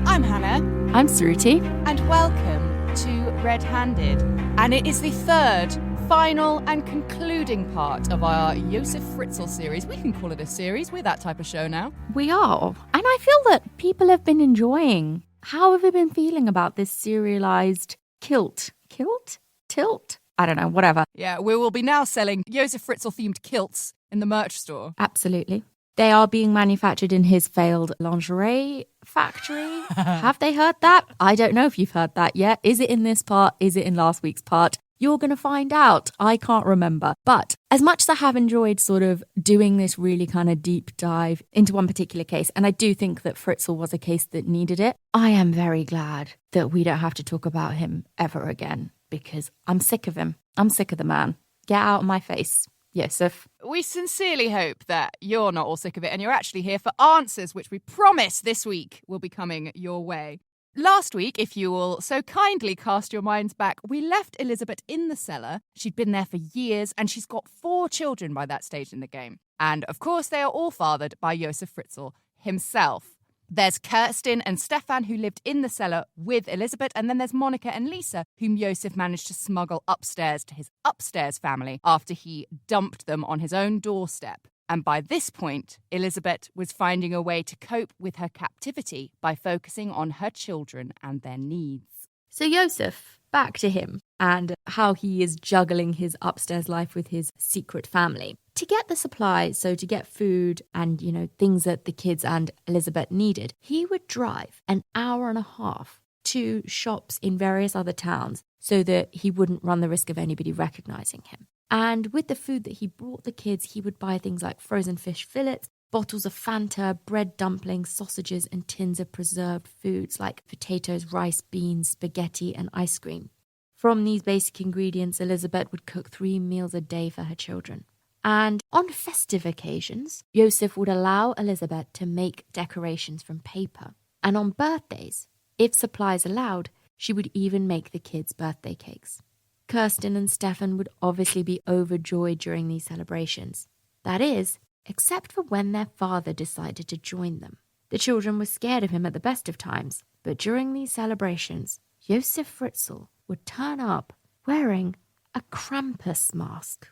I'm Hannah. I'm Sruti. And welcome to Red Handed. And it is the third, final and concluding part of our Josef Fritzl series. We can call it a series. We're that type of show now. We are. And I feel that people have been enjoying. How have you been feeling about this serialized kilt? Kilt? Tilt? I don't know, whatever. Yeah, we will be now selling Josef Fritzl-themed kilts in the merch store. Absolutely. They are being manufactured in his failed lingerie factory. Have they heard that? I don't know if you've heard that yet. Is it in this part? Is it in last week's part? You're going to find out. I can't remember. But as much as I have enjoyed sort of doing this really kind of deep dive into one particular case, and I do think that Fritzl was a case that needed it, I am very glad that we don't have to talk about him ever again, because I'm sick of him. I'm sick of the man. Get out of my face. Josef. We sincerely hope that you're not all sick of it and you're actually here for answers, which we promise this week will be coming your way. Last week, if you will so kindly cast your minds back, we left Elisabeth in the cellar. She'd been there for years and she's got 4 children by that stage in the game. And of course, they are all fathered by Josef Fritzl himself. There's Kirsten and Stefan, who lived in the cellar with Elisabeth, and then there's Monica and Lisa, whom Josef managed to smuggle upstairs to his upstairs family after he dumped them on his own doorstep. And by this point, Elisabeth was finding a way to cope with her captivity by focusing on her children and their needs. So Josef, back to him and how he is juggling his upstairs life with his secret family. To get the supplies, so to get food and, things that the kids and Elisabeth needed, he would drive an hour and a half to shops in various other towns so that he wouldn't run the risk of anybody recognizing him. And with the food that he brought the kids, he would buy things like frozen fish fillets, bottles of Fanta, bread dumplings, sausages, and tins of preserved foods like potatoes, rice, beans, spaghetti, and ice cream. From these basic ingredients, Elisabeth would cook 3 meals a day for her children. And on festive occasions, Josef would allow Elisabeth to make decorations from paper. And on birthdays, if supplies allowed, she would even make the kids birthday cakes. Kirsten and Stefan would obviously be overjoyed during these celebrations. That is, except for when their father decided to join them. The children were scared of him at the best of times, but during these celebrations, Josef Fritzl would turn up wearing a Krampus mask.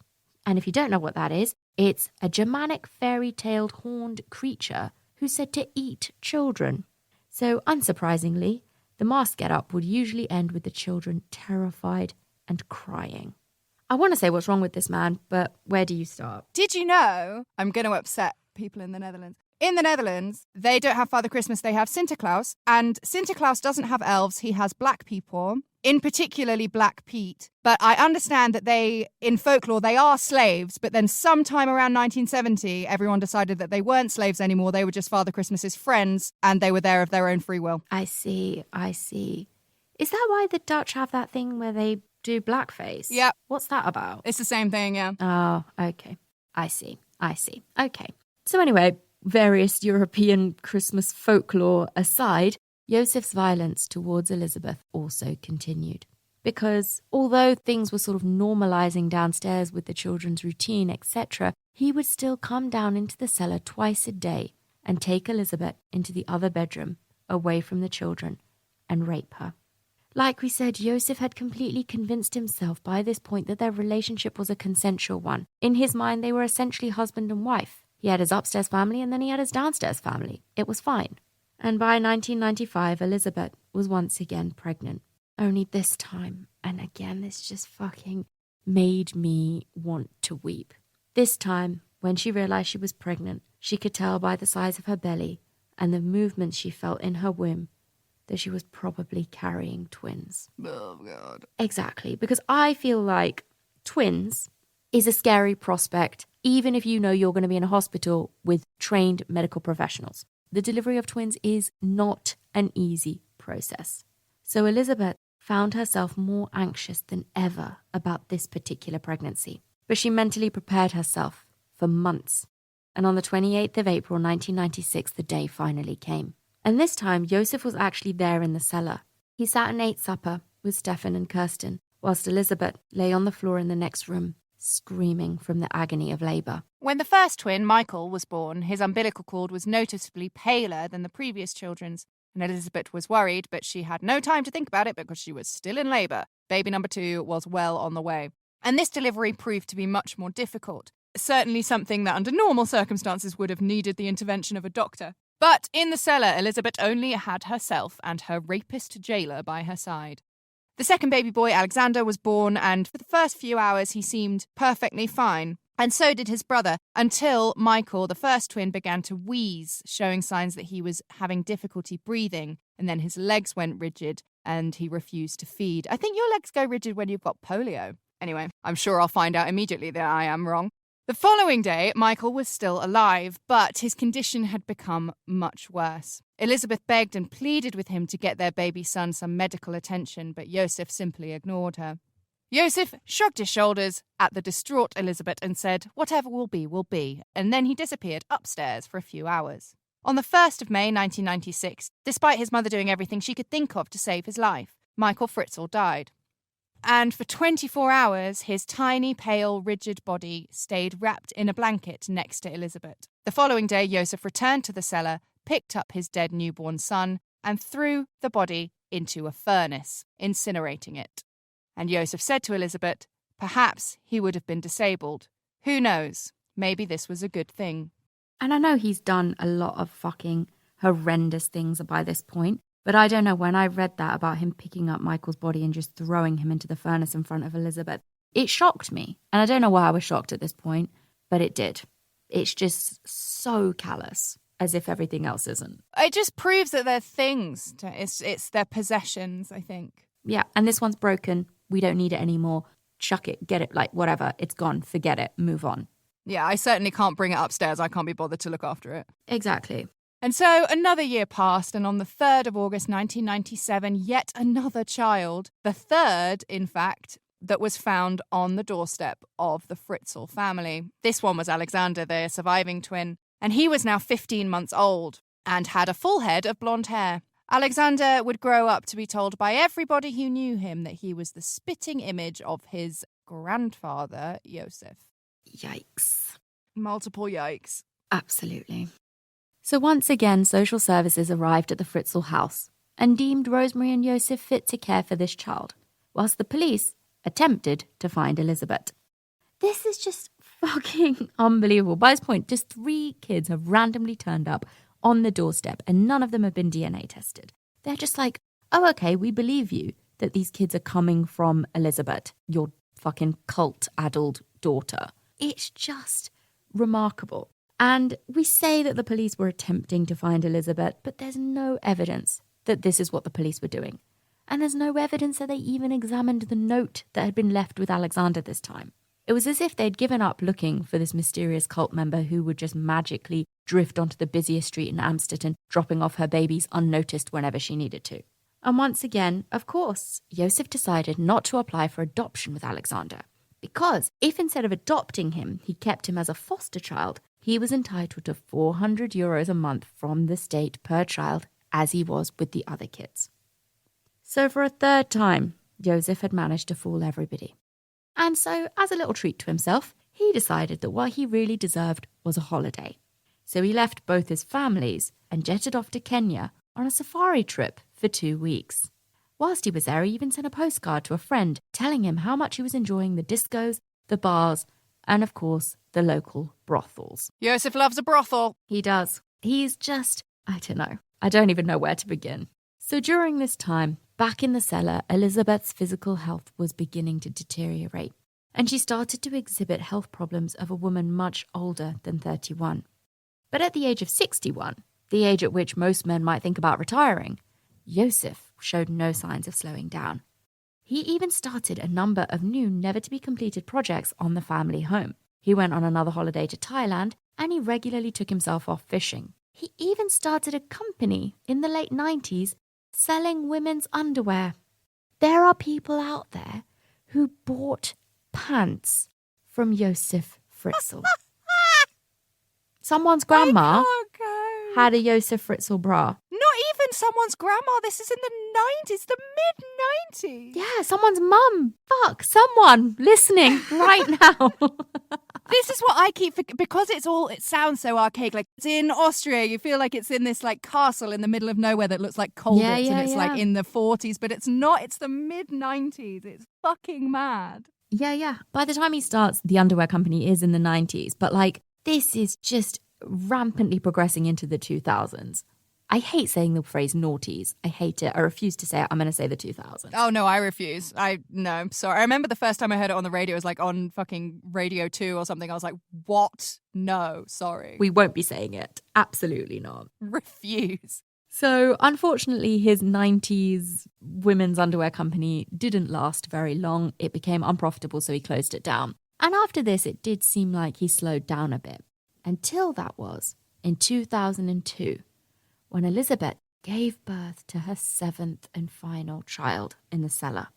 And if you don't know what that is, it's a Germanic fairy-tailed horned creature who's said to eat children. So unsurprisingly, the mask get-up would usually end with the children terrified and crying. I want to say what's wrong with this man, but where do you start? Did you know, I'm going to upset people in the Netherlands. In the Netherlands, they don't have Father Christmas, they have Sinterklaas. And Sinterklaas doesn't have elves, he has black people, in particularly Black Pete. But I understand that in folklore, they are slaves, but then sometime around 1970, everyone decided that they weren't slaves anymore, they were just Father Christmas's friends, and they were there of their own free will. I see. Is that why the Dutch have that thing where they do blackface? Yep. What's that about? It's the same thing, yeah. Oh, okay. I see. Okay. So anyway, various European Christmas folklore aside, Josef's violence towards Elisabeth also continued. Because although things were sort of normalizing downstairs with the children's routine, etc., he would still come down into the cellar twice a day and take Elisabeth into the other bedroom, away from the children, and rape her. Like we said, Josef had completely convinced himself by this point that their relationship was a consensual one. In his mind, they were essentially husband and wife. He had his upstairs family and then he had his downstairs family. It was fine. And by 1995, Elisabeth was once again pregnant. Only this time, and again, this just fucking made me want to weep. This time, when she realized she was pregnant, she could tell by the size of her belly and the movements she felt in her womb that she was probably carrying twins. Oh, God. Exactly, because I feel like twins is a scary prospect, even if you know you're going to be in a hospital with trained medical professionals. The delivery of twins is not an easy process. So Elisabeth found herself more anxious than ever about this particular pregnancy. But she mentally prepared herself for months. And on the 28th of April 1996, the day finally came. And this time, Josef was actually there in the cellar. He sat and ate supper with Stefan and Kirsten, whilst Elisabeth lay on the floor in the next room, screaming from the agony of labour. When the first twin, Michael, was born, his umbilical cord was noticeably paler than the previous children's, And Elisabeth was worried, but she had no time to think about it because she was still in labour. Baby number 2 was well on the way. And this delivery proved to be much more difficult. Certainly something that under normal circumstances would have needed the intervention of a doctor. But in the cellar, Elisabeth only had herself and her rapist jailer by her side. The second baby boy, Alexander, was born, and for the first few hours he seemed perfectly fine. And so did his brother, until Michael, the first twin, began to wheeze, showing signs that he was having difficulty breathing, and then his legs went rigid and he refused to feed. I think your legs go rigid when you've got polio. Anyway, I'm sure I'll find out immediately that I am wrong. The following day, Michael was still alive, but his condition had become much worse. Elisabeth begged and pleaded with him to get their baby son some medical attention, but Josef simply ignored her. Josef shrugged his shoulders at the distraught Elisabeth and said, "Whatever will be," and then he disappeared upstairs for a few hours. On the 1st of May 1996, despite his mother doing everything she could think of to save his life, Michael Fritzl died. And for 24 hours, his tiny, pale, rigid body stayed wrapped in a blanket next to Elisabeth. The following day, Josef returned to the cellar, picked up his dead newborn son, and threw the body into a furnace, incinerating it. And Josef said to Elisabeth, perhaps he would have been disabled. Who knows? Maybe this was a good thing. And I know he's done a lot of fucking horrendous things by this point, but I don't know, when I read that about him picking up Michael's body and just throwing him into the furnace in front of Elisabeth, it shocked me. And I don't know why I was shocked at this point, but it did. It's just so callous, as if everything else isn't. It just proves that they're things. It's their possessions, I think. Yeah, and this one's broken. We don't need it anymore. Chuck it, get it, like whatever. It's gone. Forget it. Move on. Yeah, I certainly can't bring it upstairs. I can't be bothered to look after it. Exactly. And so another year passed, and on the 3rd of August 1997, yet another child, the third, in fact, that was found on the doorstep of the Fritzl family. This one was Alexander, their surviving twin, and he was now 15 months old and had a full head of blonde hair. Alexander would grow up to be told by everybody who knew him that he was the spitting image of his grandfather, Josef. Yikes. Multiple yikes. Absolutely. So once again, social services arrived at the Fritzl house and deemed Rosemary and Josef fit to care for this child, whilst the police attempted to find Elisabeth. This is just fucking unbelievable. By this point, just 3 kids have randomly turned up on the doorstep and none of them have been DNA tested. They're just like, oh, okay, we believe you that these kids are coming from Elisabeth, your fucking cult-addled daughter. It's just remarkable. And we say that the police were attempting to find Elisabeth, but there's no evidence that this is what the police were doing. And there's no evidence that they even examined the note that had been left with Alexander this time. It was as if they'd given up looking for this mysterious cult member who would just magically drift onto the busiest street in Amsterdam, dropping off her babies unnoticed whenever she needed to. And once again, of course, Josef decided not to apply for adoption with Alexander. Because if instead of adopting him, he kept him as a foster child, he was entitled to €400 a month from the state per child, as he was with the other kids. So for a third time, Josef had managed to fool everybody. And so, as a little treat to himself, he decided that what he really deserved was a holiday. So he left both his families and jetted off to Kenya on a safari trip for 2 weeks. Whilst he was there, he even sent a postcard to a friend telling him how much he was enjoying the discos, the bars, and of course, the local brothels. Josef loves a brothel. He does. He's just, I don't know. I don't even know where to begin. So during this time, back in the cellar, Elisabeth's physical health was beginning to deteriorate, and she started to exhibit health problems of a woman much older than 31. But at the age of 61, the age at which most men might think about retiring, Josef showed no signs of slowing down. He even started a number of new never-to-be-completed projects on the family home. He went on another holiday to Thailand, and he regularly took himself off fishing. He even started a company in the late 90s selling women's underwear. There are people out there who bought pants from Josef Fritzl. Someone's grandma had a Josef Fritzl bra. Not even someone's grandma. This is in the 90s, the mid-90s. Yeah, someone's mum. Fuck, someone listening right now. This is what I keep because it sounds so archaic. Like it's in Austria, you feel like it's in this like castle in the middle of nowhere that looks like Colditz and it's like in the 40s, but it's not. It's the mid 90s. It's fucking mad. Yeah. By the time he starts, the underwear company is in the 90s, but like this is just rampantly progressing into the 2000s. I hate saying the phrase noughties. I hate it. I refuse to say it. I'm going to say the 2000s. Oh, no, I refuse. No, sorry. I remember the first time I heard it on the radio, it was like on fucking Radio 2 or something. I was like, what? No, sorry. We won't be saying it. Absolutely not. Refuse. So, unfortunately, his 90s women's underwear company didn't last very long. It became unprofitable, so he closed it down. And after this, it did seem like he slowed down a bit. Until that was in 2002. When Elisabeth gave birth to her 7th and final child in the cellar.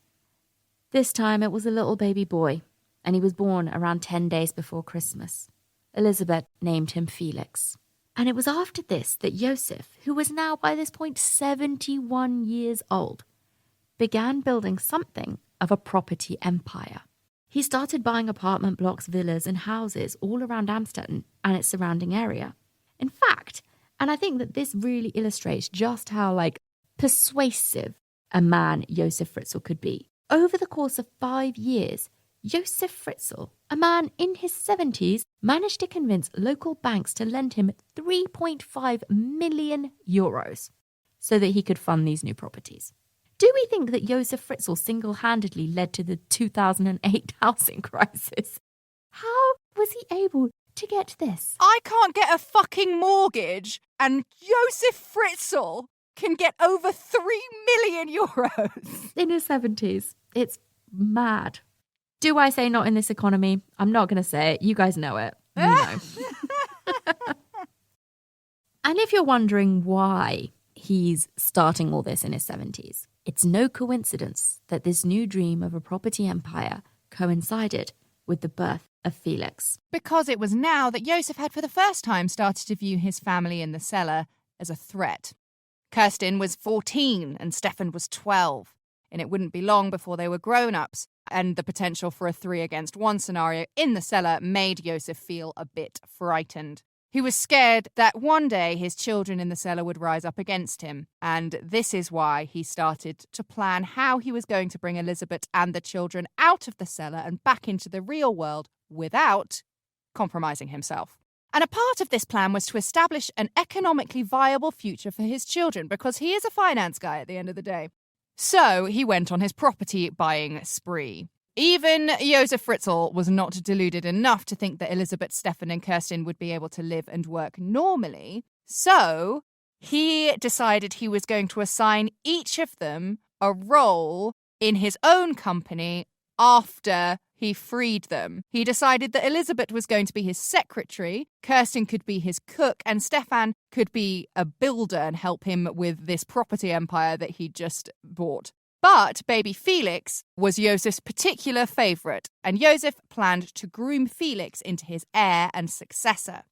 This time it was a little baby boy, and he was born around 10 days before Christmas. Elisabeth named him Felix. And it was after this that Josef, who was now by this point 71 years old, began building something of a property empire. He started buying apartment blocks, villas and houses all around Amsterdam and its surrounding area. In fact, and I think that this really illustrates just how, persuasive a man Josef Fritzl could be. Over the course of 5 years, Josef Fritzl, a man in his 70s, managed to convince local banks to lend him 3.5 million euros so that he could fund these new properties. Do we think that Josef Fritzl single-handedly led to the 2008 housing crisis? How was he able to get this? I can't get a fucking mortgage, and Josef Fritzl can get over 3 million euros. In his 70s. It's mad. Do I say not in this economy? I'm not going to say it. You guys know it. You know. And if you're wondering why he's starting all this in his 70s, it's no coincidence that this new dream of a property empire coincided with the birth of Felix. Because it was now that Josef had for the first time started to view his family in the cellar as a threat. Kirsten was 14 and Stefan was 12, and it wouldn't be long before they were grown-ups, and the potential for a 3-against-1 scenario in the cellar made Josef feel a bit frightened. He was scared that one day his children in the cellar would rise up against him, and this is why he started to plan how he was going to bring Elisabeth and the children out of the cellar and back into the real world without compromising himself. And a part of this plan was to establish an economically viable future for his children, because he is a finance guy at the end of the day. So he went on his property buying spree. Even Josef Fritzl was not deluded enough to think that Elisabeth, Stefan and Kirsten would be able to live and work normally. So he decided he was going to assign each of them a role in his own company after he freed them. He decided that Elisabeth was going to be his secretary, Kirsten could be his cook, and Stefan could be a builder and help him with this property empire that he just bought. But baby Felix was Josef's particular favourite, and Josef planned to groom Felix into his heir and successor.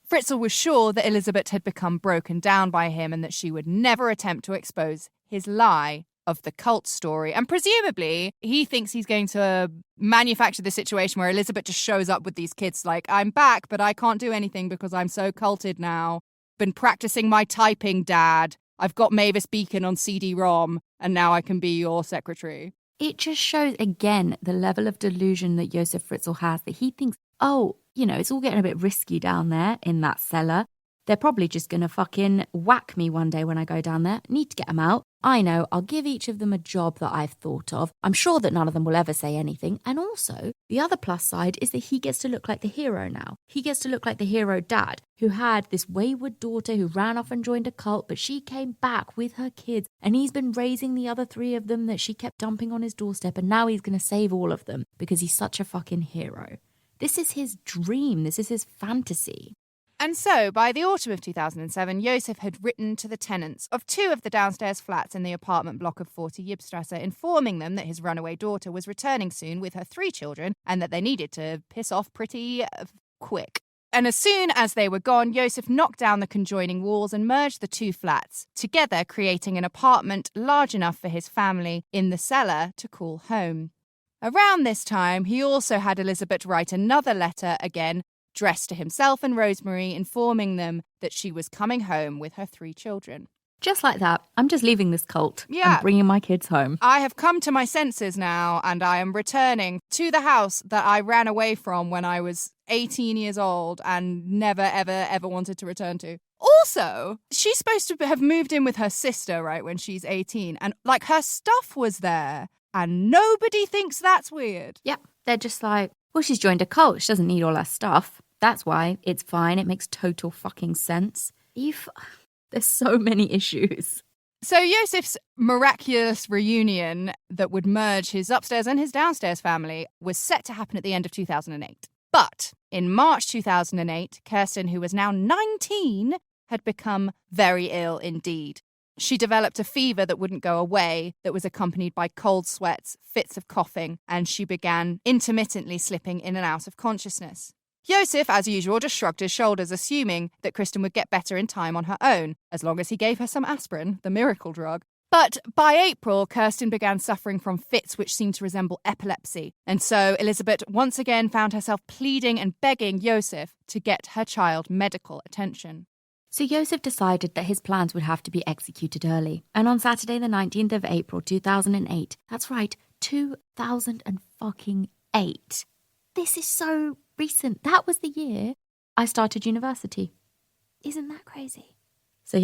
Fritzl was sure that Elisabeth had become broken down by him and that she would never attempt to expose his lie of the cult story. And presumably, he thinks he's going to manufacture the situation where Elisabeth just shows up with these kids like, I'm back, but I can't do anything because I'm so culted now. Been practicing my typing, Dad. I've got Mavis Beacon on CD-ROM, and now I can be your secretary. It just shows, again, the level of delusion that Josef Fritzl has, that he thinks, oh, it's all getting a bit risky down there in that cellar. They're probably just going to fucking whack me one day when I go down there. Need to get them out. I know, I'll give each of them a job that I've thought of. I'm sure that none of them will ever say anything. And also, the other plus side is that he gets to look like the hero now. He gets to look like the hero dad who had this wayward daughter who ran off and joined a cult, but she came back with her kids and he's been raising the other 3 of them that she kept dumping on his doorstep, and now he's going to save all of them because he's such a fucking hero. This is his dream. This is his fantasy. And so, by the autumn of 2007, Josef had written to the tenants of 2 of the downstairs flats in the apartment block of 40 Yibstrasse, informing them that his runaway daughter was returning soon with her 3 children and that they needed to piss off pretty quick. And as soon as they were gone, Josef knocked down the conjoining walls and merged the 2 flats, together creating an apartment large enough for his family in the cellar to call home. Around this time, he also had Elisabeth write another letter, again addressed to himself and Rosemary, informing them that she was coming home with her 3 children. Just like that, I'm just leaving this cult Yeah. and bringing my kids home. I have come to my senses now, and I am returning to the house that I ran away from when I was 18 years old and never, ever, ever wanted to return to. Also, she's supposed to have moved in with her sister, right, when she's 18, and like her stuff was there, and nobody thinks that's weird. Yeah, they're just like, well, she's joined a cult. She doesn't need all her stuff. That's why it's fine. It makes total fucking sense. There's so many issues. So Josef's miraculous reunion that would merge his upstairs and his downstairs family was set to happen at the end of 2008. But in March 2008, Kirsten, who was now 19, had become very ill indeed. She developed a fever that wouldn't go away, that was accompanied by cold sweats, fits of coughing, and she began intermittently slipping in and out of consciousness. Josef, as usual, just shrugged his shoulders, assuming that Kirsten would get better in time on her own, as long as he gave her some aspirin, the miracle drug. But by April, Kirsten began suffering from fits which seemed to resemble epilepsy, and so Elisabeth once again found herself pleading and begging Josef to get her child medical attention. So Josef decided that his plans would have to be executed early. And on Saturday the 19th of April 2008, that's right, 2008. This is so recent. That was the year I started university. Isn't that crazy? So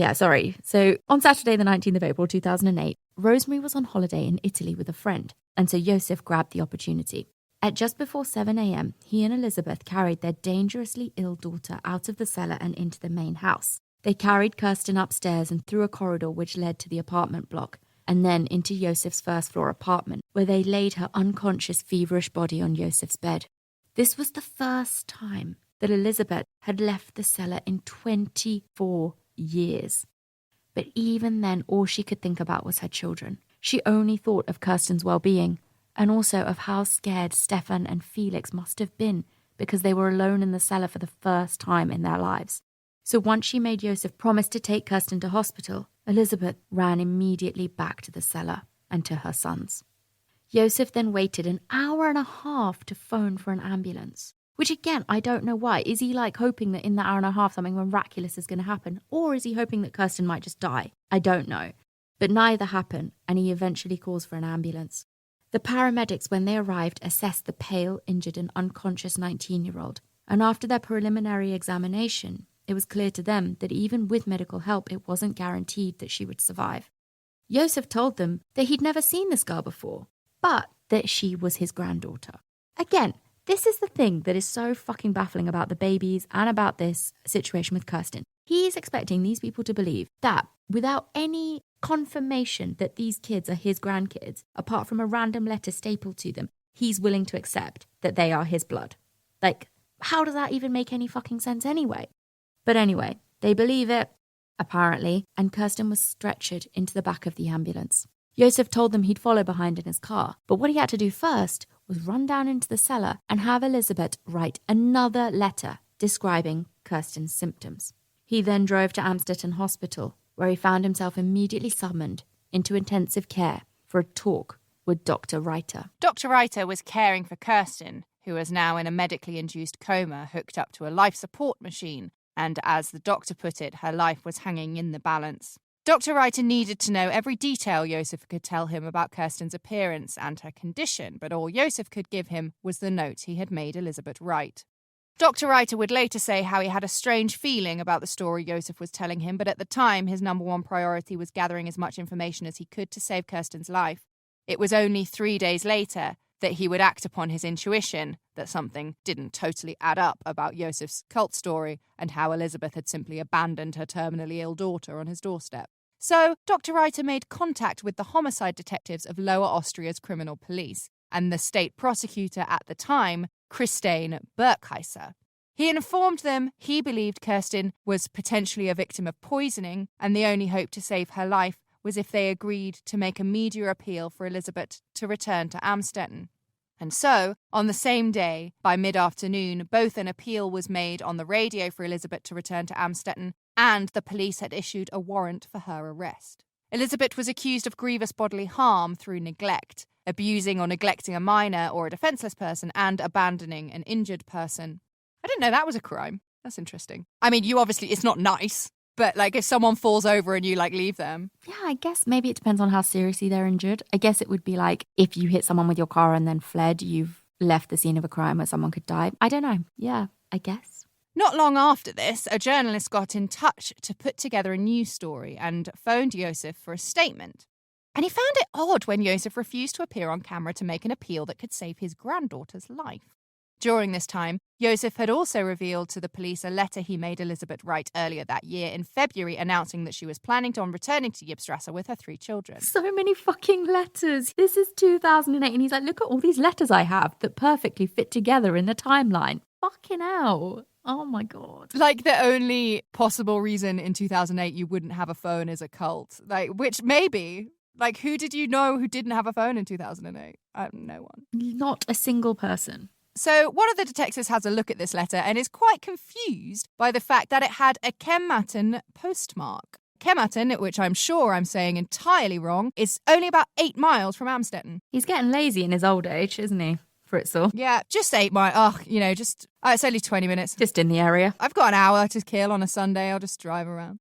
on Saturday the 19th of April 2008, Rosemary was on holiday in Italy with a friend. And so Josef grabbed the opportunity. At just before 7 a.m., he and Elisabeth carried their dangerously ill daughter out of the cellar and into the main house. They carried Kirsten upstairs and through a corridor which led to the apartment block, and then into Josef's first-floor apartment, where they laid her unconscious, feverish body on Josef's bed. This was the first time that Elisabeth had left the cellar in 24 years. But even then, all she could think about was her children. She only thought of Kirsten's well-being, and also of how scared Stefan and Felix must have been because they were alone in the cellar for the first time in their lives. So once she made Josef promise to take Kirsten to hospital, Elisabeth ran immediately back to the cellar and to her sons. Josef then waited an hour and a half to phone for an ambulance, which again, I don't know why. Is he like hoping that in that hour and a half something miraculous is going to happen? Or is he hoping that Kirsten might just die? I don't know. But neither happened, and he eventually calls for an ambulance. The paramedics, when they arrived, assessed the pale, injured and unconscious 19-year-old. And after their preliminary examination, it was clear to them that even with medical help, it wasn't guaranteed that she would survive. Josef told them that he'd never seen this girl before, but that she was his granddaughter. Again, this is the thing that is so fucking baffling about the babies and about this situation with Kirsten. He's expecting these people to believe that without any confirmation that these kids are his grandkids, apart from a random letter stapled to them, he's willing to accept that they are his blood. Like, how does that even make any fucking sense anyway? But anyway, they believe it, apparently, and Kirsten was stretchered into the back of the ambulance. Josef told them he'd follow behind in his car, but what he had to do first was run down into the cellar and have Elisabeth write another letter describing Kirsten's symptoms. He then drove to Amstetten Hospital, where he found himself immediately summoned into intensive care for a talk with Dr. Reiter. Dr. Reiter was caring for Kirsten, who was now in a medically induced coma hooked up to a life support machine, and as the doctor put it, her life was hanging in the balance. Dr. Reiter needed to know every detail Josef could tell him about Kirsten's appearance and her condition, but all Josef could give him was the note he had made Elisabeth write. Dr. Reiter would later say how he had a strange feeling about the story Josef was telling him, but at the time his number one priority was gathering as much information as he could to save Kirsten's life. It was only 3 days later that he would act upon his intuition that something didn't totally add up about Josef's cult story and how Elisabeth had simply abandoned her terminally ill daughter on his doorstep. So Dr. Reiter made contact with the homicide detectives of Lower Austria's criminal police and the state prosecutor at the time, Christine Berkheiser. He informed them he believed Kirsten was potentially a victim of poisoning, and the only hope to save her life was if they agreed to make a media appeal for Elisabeth to return to Amstetten. And so, on the same day, by mid-afternoon, both an appeal was made on the radio for Elisabeth to return to Amstetten, and the police had issued a warrant for her arrest. Elisabeth was accused of grievous bodily harm through neglect, abusing or neglecting a minor or a defenseless person, and abandoning an injured person. I didn't know that was a crime. That's interesting. I mean, it's not nice, but like if someone falls over and you like leave them. Yeah, I guess maybe it depends on how seriously they're injured. I guess it would be like if you hit someone with your car and then fled, you've left the scene of a crime where someone could die. I don't know. Yeah, I guess. Not long after this, a journalist got in touch to put together a news story and phoned Josef for a statement. And he found it odd when Josef refused to appear on camera to make an appeal that could save his granddaughter's life. During this time, Josef had also revealed to the police a letter he made Elisabeth write earlier that year in February announcing that she was planning on returning to Ybbstrasse with her 3 children. So many fucking letters. This is 2008 and he's like, look at all these letters I have that perfectly fit together in the timeline. Fucking hell. Oh my God. Like the only possible reason in 2008 you wouldn't have a phone is a cult. Like, which maybe, like who did you know who didn't have a phone in 2008? No one. Not a single person. So one of the detectives has a look at this letter and is quite confused by the fact that it had a Kematen postmark. Kematen, which I'm sure I'm saying entirely wrong, is only about 8 miles from Amstetten. He's getting lazy in his old age, isn't he, Fritzl? Yeah, just 8 miles. It's only 20 minutes. Just in the area. I've got an hour to kill on a Sunday. I'll just drive around.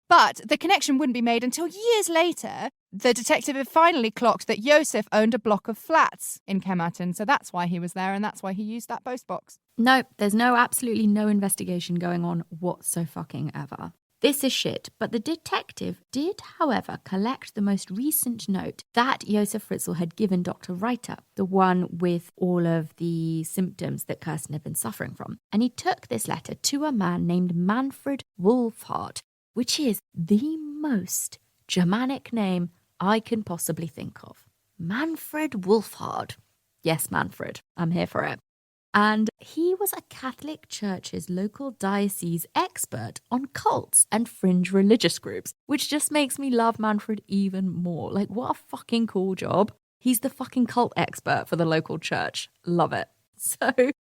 But the connection wouldn't be made until years later. The detective had finally clocked that Josef owned a block of flats in Kematen, so that's why he was there and that's why he used that postbox. No, there's absolutely no investigation going on whatsoever. This is shit, but the detective did, however, collect the most recent note that Josef Fritzl had given Dr. Reiter, the one with all of the symptoms that Kirsten had been suffering from. And he took this letter to a man named Manfred Wolfhard, which is the most Germanic name I can possibly think of. Manfred Wolfhard. Yes, Manfred. I'm here for it. And he was a Catholic Church's local diocese expert on cults and fringe religious groups, which just makes me love Manfred even more. Like, what a fucking cool job. He's the fucking cult expert for the local church. Love it. So,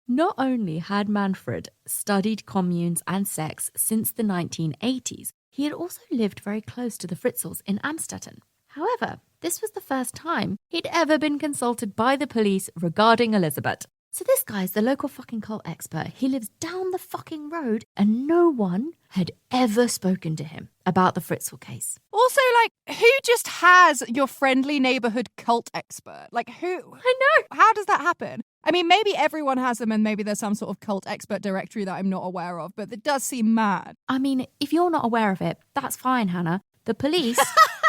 not only had Manfred studied communes and sex since the 1980s, he had also lived very close to the Fritzls in Amstetten. However, this was the first time he'd ever been consulted by the police regarding Elisabeth. So this guy's the local fucking cult expert. He lives down the fucking road and no one had ever spoken to him about the Fritzl case. Also, like, who just has your friendly neighborhood cult expert? Like, who? I know. How does that happen? I mean, maybe everyone has them and maybe there's some sort of cult expert directory that I'm not aware of, but it does seem mad. I mean, if you're not aware of it, that's fine, Hannah. The police,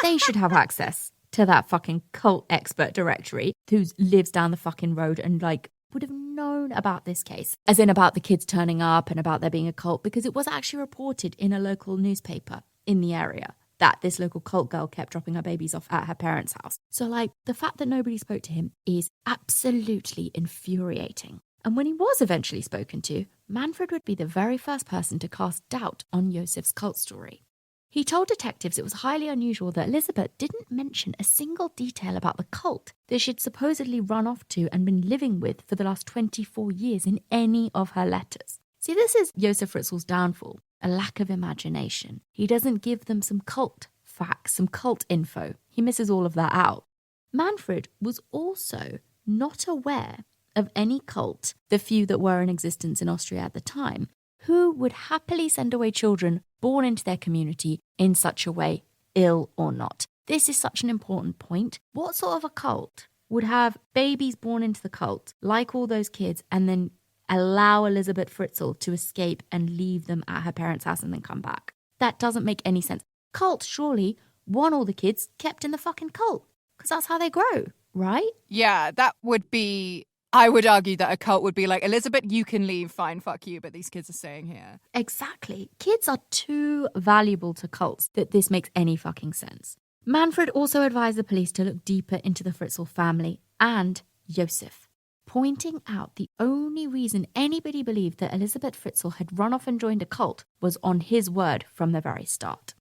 they should have access to that fucking cult expert directory who lives down the fucking road and, like, would have known about this case, as in about the kids turning up and about there being a cult, because it was actually reported in a local newspaper in the area that this local cult girl kept dropping her babies off at her parents' house. So, like, the fact that nobody spoke to him is absolutely infuriating. And when he was eventually spoken to, Manfred would be the very first person to cast doubt on Josef's cult story. He told detectives it was highly unusual that Elisabeth didn't mention a single detail about the cult that she'd supposedly run off to and been living with for the last 24 years in any of her letters. See, this is Josef Fritzl's downfall, a lack of imagination. He doesn't give them some cult facts, some cult info. He misses all of that out. Manfred was also not aware of any cult, the few that were in existence in Austria at the time, who would happily send away children born into their community in such a way, ill or not. This is such an important point. What sort of a cult would have babies born into the cult, like all those kids, and then allow Elisabeth Fritzl to escape and leave them at her parents' house and then come back? That doesn't make any sense. Cult surely want all the kids kept in the fucking cult, because that's how they grow, right? Yeah, that would be... I would argue that a cult would be like, Elisabeth, you can leave, fine, fuck you, but these kids are staying here. Exactly. Kids are too valuable to cults that this makes any fucking sense. Manfred also advised the police to look deeper into the Fritzl family and Josef, pointing out the only reason anybody believed that Elisabeth Fritzl had run off and joined a cult was on his word from the very start.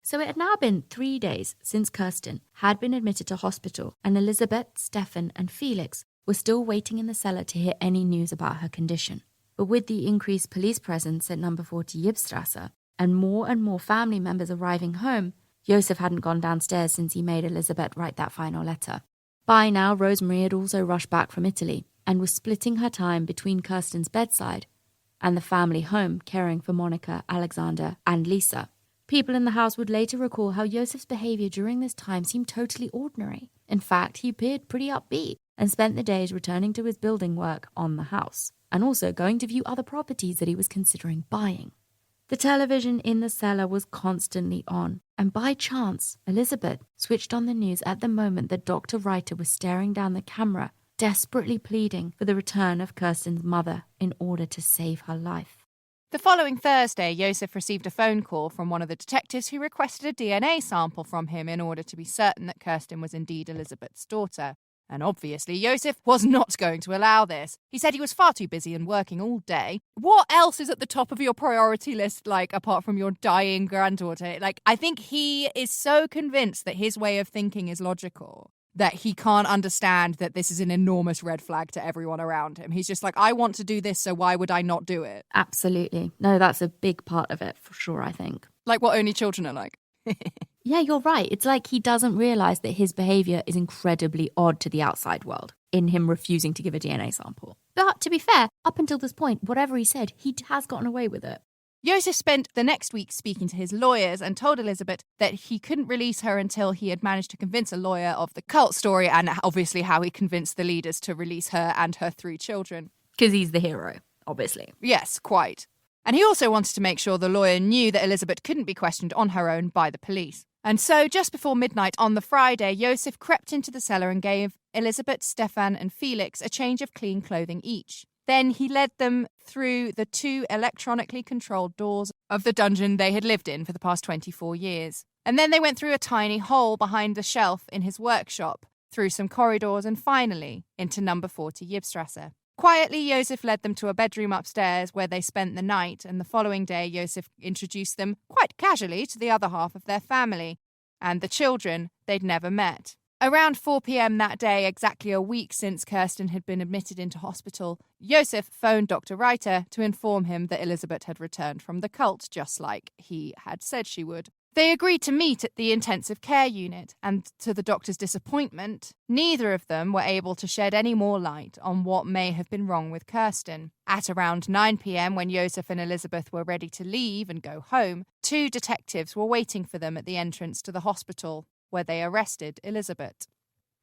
So it had now been 3 days since Kirsten had been admitted to hospital, and Elisabeth, Stefan and Felix were still waiting in the cellar to hear any news about her condition. But with the increased police presence at number 40 Ybbstrasse and more family members arriving home, Josef hadn't gone downstairs since he made Elisabeth write that final letter. By now, Rosemary had also rushed back from Italy and was splitting her time between Kirsten's bedside and the family home, caring for Monica, Alexander, and Lisa. People in the house would later recall how Josef's behaviour during this time seemed totally ordinary. In fact, he appeared pretty upbeat and spent the days returning to his building work on the house, and also going to view other properties that he was considering buying. The television in the cellar was constantly on, and by chance, Elisabeth switched on the news at the moment that Dr. Reiter was staring down the camera, desperately pleading for the return of Kirsten's mother in order to save her life. The following Thursday, Josef received a phone call from one of the detectives who requested a DNA sample from him in order to be certain that Kirsten was indeed Elisabeth's daughter. And obviously, Josef was not going to allow this. He said he was far too busy and working all day. What else is at the top of your priority list, apart from your dying granddaughter? I think he is so convinced that his way of thinking is logical that he can't understand that this is an enormous red flag to everyone around him. He's just like, I want to do this, so why would I not do it? Absolutely. No, that's a big part of it, for sure, I think. Like what only children are like. Yeah, you're right. It's like he doesn't realise that his behaviour is incredibly odd to the outside world in him refusing to give a DNA sample. But to be fair, up until this point, whatever he said, he has gotten away with it. Josef spent the next week speaking to his lawyers and told Elisabeth that he couldn't release her until he had managed to convince a lawyer of the cult story and obviously how he convinced the leaders to release her and her 3 children. Because he's the hero, obviously. Yes, quite. And he also wanted to make sure the lawyer knew that Elisabeth couldn't be questioned on her own by the police. And so, just before midnight on the Friday, Josef crept into the cellar and gave Elisabeth, Stefan and Felix a change of clean clothing each. Then he led them through the 2 electronically controlled doors of the dungeon they had lived in for the past 24 years. And then they went through a tiny hole behind the shelf in his workshop, through some corridors and finally into number 40 Yibstrasse. Quietly, Josef led them to a bedroom upstairs where they spent the night, and the following day Josef introduced them, quite casually, to the other half of their family, and the children they'd never met. Around 4 p.m. that day, exactly a week since Kirsten had been admitted into hospital, Josef phoned Dr. Reiter to inform him that Elisabeth had returned from the cult, just like he had said she would. They agreed to meet at the intensive care unit, and to the doctor's disappointment, neither of them were able to shed any more light on what may have been wrong with Kirsten. At around 9 p.m, when Josef and Elisabeth were ready to leave and go home, 2 detectives were waiting for them at the entrance to the hospital, where they arrested Elisabeth.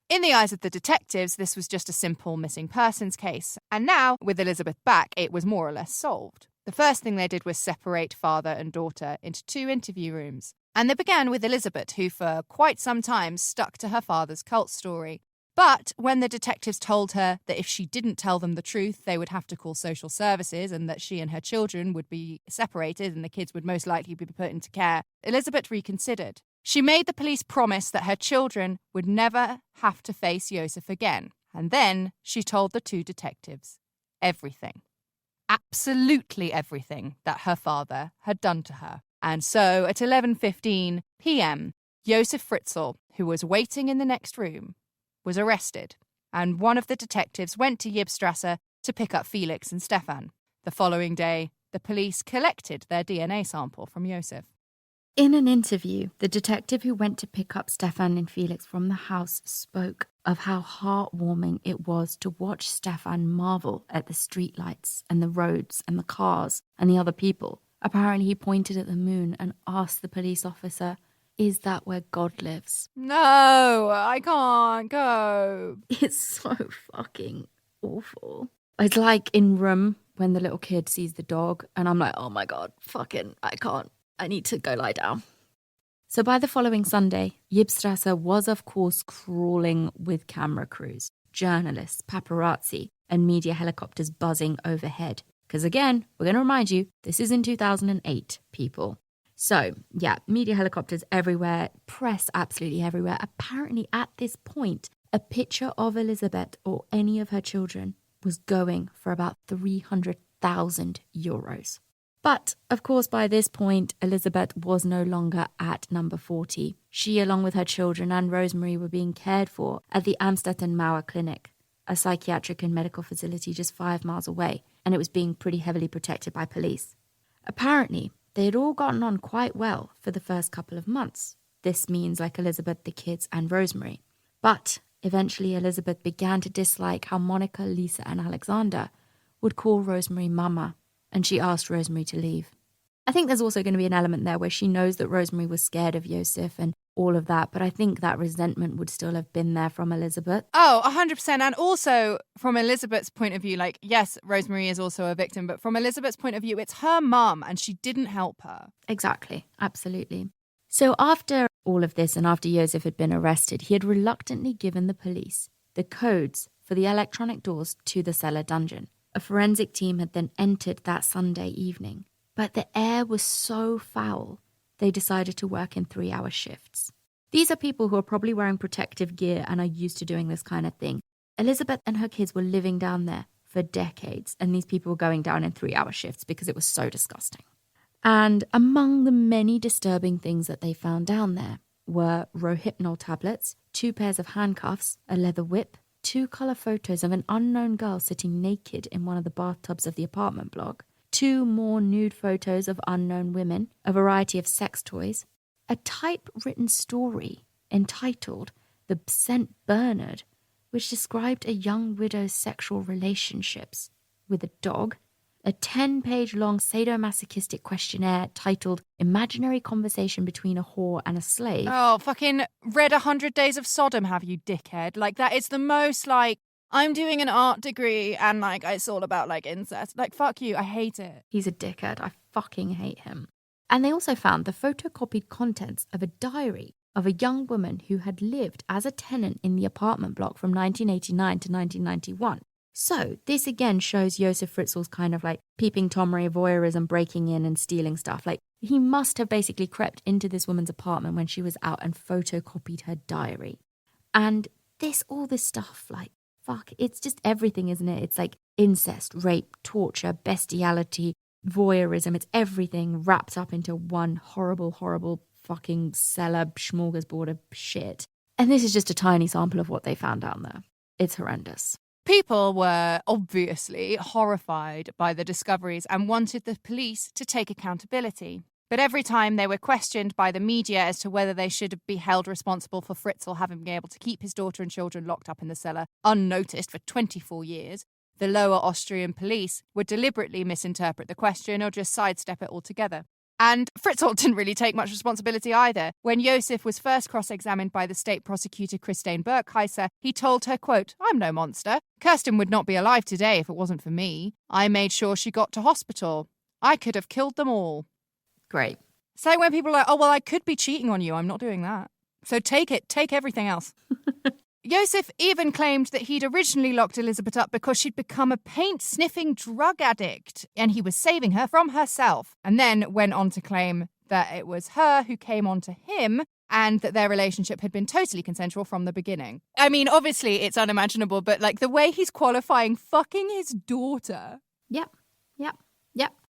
In the eyes of the detectives, this was just a simple missing persons case, and now, with Elisabeth back, it was more or less solved. The first thing they did was separate father and daughter into 2 interview rooms, and they began with Elisabeth, who for quite some time stuck to her father's cult story. But when the detectives told her that if she didn't tell them the truth, they would have to call social services and that she and her children would be separated and the kids would most likely be put into care, Elisabeth reconsidered. She made the police promise that her children would never have to face Josef again. And then she told the 2 detectives everything. Absolutely everything that her father had done to her. And so at 11:15 p.m, Josef Fritzl, who was waiting in the next room, was arrested. And one of the detectives went to Yibstrasse to pick up Felix and Stefan. The following day, the police collected their DNA sample from Josef. In an interview, the detective who went to pick up Stefan and Felix from the house spoke of how heartwarming it was to watch Stefan marvel at the streetlights and the roads and the cars and the other people. Apparently, he pointed at the moon and asked the police officer, "Is that where God lives?" No, I can't go. It's so fucking awful. It's like in Room when the little kid sees the dog and I'm like, oh my God, fucking, I can't. I need to go lie down. So by the following Sunday, Yibstrasse was of course crawling with camera crews, journalists, paparazzi, and media helicopters buzzing overhead. Because again, we're going to remind you, this is in 2008, people. So yeah, media helicopters everywhere, press absolutely everywhere. Apparently at this point, a picture of Elisabeth or any of her children was going for about 300,000 euros. But, of course, by this point, Elisabeth was no longer at number 40. She, along with her children and Rosemary, were being cared for at the Amstetten Mauer Clinic, a psychiatric and medical facility just 5 miles away, and it was being pretty heavily protected by police. Apparently, they had all gotten on quite well for the first couple of months. This means like Elisabeth, the kids, and Rosemary. But Eventually, Elisabeth began to dislike how Monica, Lisa, and Alexander would call Rosemary Mama, and she asked Rosemary to leave. I think there's also going to be an element there where she knows that Rosemary was scared of Josef and all of that, but I think that resentment would still have been there from Elisabeth. Oh, 100%. And also from Elisabeth's point of view, like, yes, Rosemary is also a victim, but from Elisabeth's point of view, it's her mum and she didn't help her. Exactly. Absolutely. So after all of this and after Josef had been arrested, he had reluctantly given the police the codes for the electronic doors to the cellar dungeon. A forensic team had then entered that Sunday evening, but the air was so foul, they decided to work in 3-hour shifts. These are people who are probably wearing protective gear and are used to doing this kind of thing. Elisabeth and her kids were living down there for decades, and these people were going down in 3-hour shifts because it was so disgusting. And among the many disturbing things that they found down there were Rohypnol tablets, 2 pairs of handcuffs, a leather whip, 2 colour photos of an unknown girl sitting naked in one of the bathtubs of the apartment block, 2 more nude photos of unknown women, a variety of sex toys, a typewritten story entitled The St. Bernard, which described a young widow's sexual relationships with a dog, a 10-page long sadomasochistic questionnaire titled Imaginary Conversation Between a Whore and a Slave. Oh, fucking read 100 Days of Sodom, have you, dickhead? Like, that is the most, like, I'm doing an art degree and, like, it's all about, like, incest. Like, fuck you, I hate it. He's a dickhead. I fucking hate him. And they also found the photocopied contents of a diary of a young woman who had lived as a tenant in the apartment block from 1989 to 1991. So this again shows Josef Fritzl's kind of like peeping Tomery voyeurism, breaking in and stealing stuff. Like he must have basically crept into this woman's apartment when she was out and photocopied her diary. And all this stuff, like, fuck, it's just everything, isn't it? It's like incest, rape, torture, bestiality, voyeurism. It's everything wrapped up into one horrible, horrible fucking cellar smorgasbord of shit. And this is just a tiny sample of what they found down there. It's horrendous. People were obviously horrified by the discoveries and wanted the police to take accountability. But every time they were questioned by the media as to whether they should be held responsible for Fritzl having been able to keep his daughter and children locked up in the cellar unnoticed for 24 years, the lower Austrian police would deliberately misinterpret the question or just sidestep it altogether. And Fritzl didn't really take much responsibility either. When Josef was first cross-examined by the state prosecutor Christine Berkheiser, he told her, quote, "I'm no monster. Kirsten would not be alive today if it wasn't for me. I made sure she got to hospital. I could have killed them all." Great. It's like when people are like, oh, well, I could be cheating on you. I'm not doing that. So take everything else. Josef even claimed that he'd originally locked Elisabeth up because she'd become a paint-sniffing drug addict and he was saving her from herself, and then went on to claim that it was her who came on to him and that their relationship had been totally consensual from the beginning. I mean, obviously, it's unimaginable, but like the way he's qualifying fucking his daughter. Yep.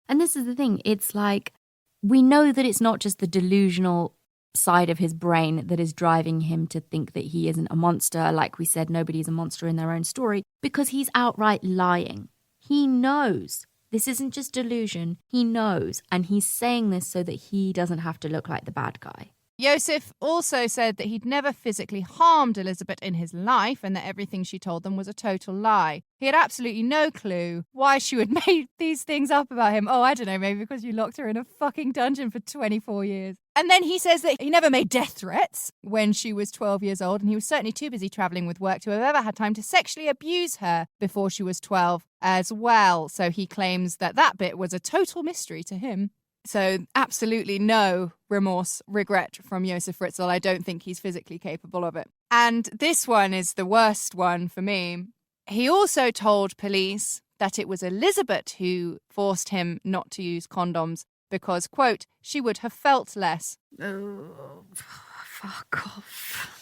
And this is the thing. It's like, we know that it's not just the delusional side of his brain that is driving him to think that he isn't a monster. Like we said, nobody's a monster in their own story, because he's outright lying. He knows. This isn't just delusion. He knows. And he's saying this so that he doesn't have to look like the bad guy. Josef also said that he'd never physically harmed Elisabeth in his life and that everything she told them was a total lie. He had absolutely no clue why she would make these things up about him. Oh, I don't know, maybe because you locked her in a fucking dungeon for 24 years. And then he says that he never made death threats when she was 12 years old, and he was certainly too busy travelling with work to have ever had time to sexually abuse her before she was 12 as well. So he claims that that bit was a total mystery to him. So absolutely no remorse, regret from Josef Fritzl. I don't think he's physically capable of it. And this one is the worst one for me. He also told police that it was Elisabeth who forced him not to use condoms because, quote, she would have felt less. Oh, fuck off.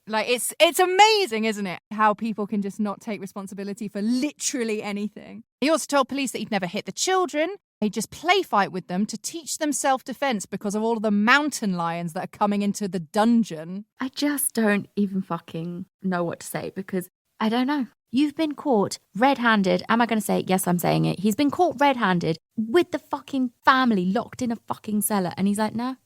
Like, it's amazing, isn't it? How people can just not take responsibility for literally anything. He also told police that he'd never hit the children. He'd just play fight with them to teach them self-defense because of all of the mountain lions that are coming into the dungeon. I just don't even fucking know what to say, because I don't know. You've been caught red-handed. Am I going to say it? Yes, I'm saying it. He's been caught red-handed with the fucking family locked in a fucking cellar. And he's like, no,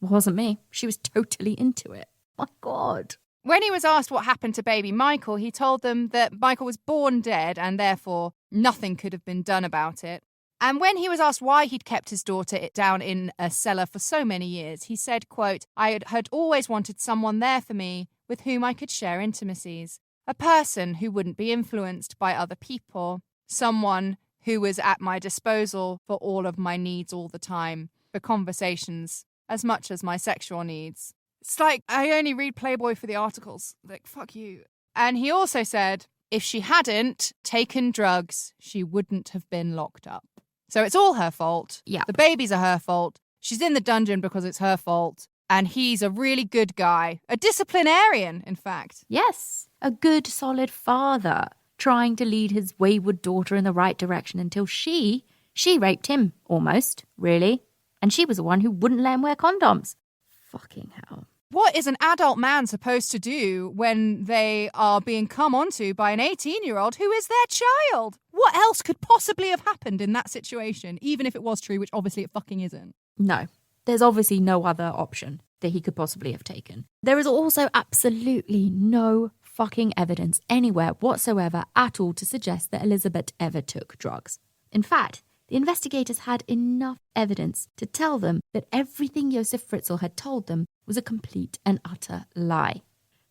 it wasn't me. She was totally into it. My God. When he was asked what happened to baby Michael, he told them that Michael was born dead and therefore nothing could have been done about it. And when he was asked why he'd kept his daughter down in a cellar for so many years, he said, quote, "I had always wanted someone there for me with whom I could share intimacies. A person who wouldn't be influenced by other people. Someone who was at my disposal for all of my needs all the time, for conversations, as much as my sexual needs." It's like, I only read Playboy for the articles. Like, fuck you. And he also said, if she hadn't taken drugs, she wouldn't have been locked up. So it's all her fault. Yeah. The babies are her fault. She's in the dungeon because it's her fault. And he's a really good guy. A disciplinarian, in fact. Yes. A good, solid father trying to lead his wayward daughter in the right direction until she raped him, almost, really. And she was the one who wouldn't let him wear condoms. Fucking hell. What is an adult man supposed to do when they are being come onto by an 18-year-old who is their child? What else could possibly have happened in that situation, even if it was true, which obviously it fucking isn't? No, there's obviously no other option that he could possibly have taken. There is also absolutely no fucking evidence anywhere whatsoever at all to suggest that Elisabeth ever took drugs. In fact, the investigators had enough evidence to tell them that everything Josef Fritzl had told them was a complete and utter lie.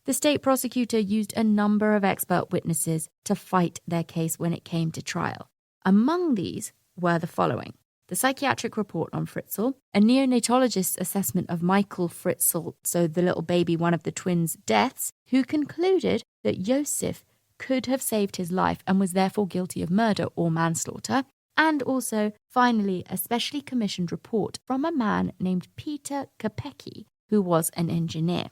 The state prosecutor used a number of expert witnesses to fight their case when it came to trial. Among these were the following: the psychiatric report on Fritzl, a neonatologist's assessment of Michael Fritzl, so the little baby, one of the twins' deaths, who concluded that Josef could have saved his life and was therefore guilty of murder or manslaughter. And also, finally, a specially commissioned report from a man named Peter Capecchi, who was an engineer.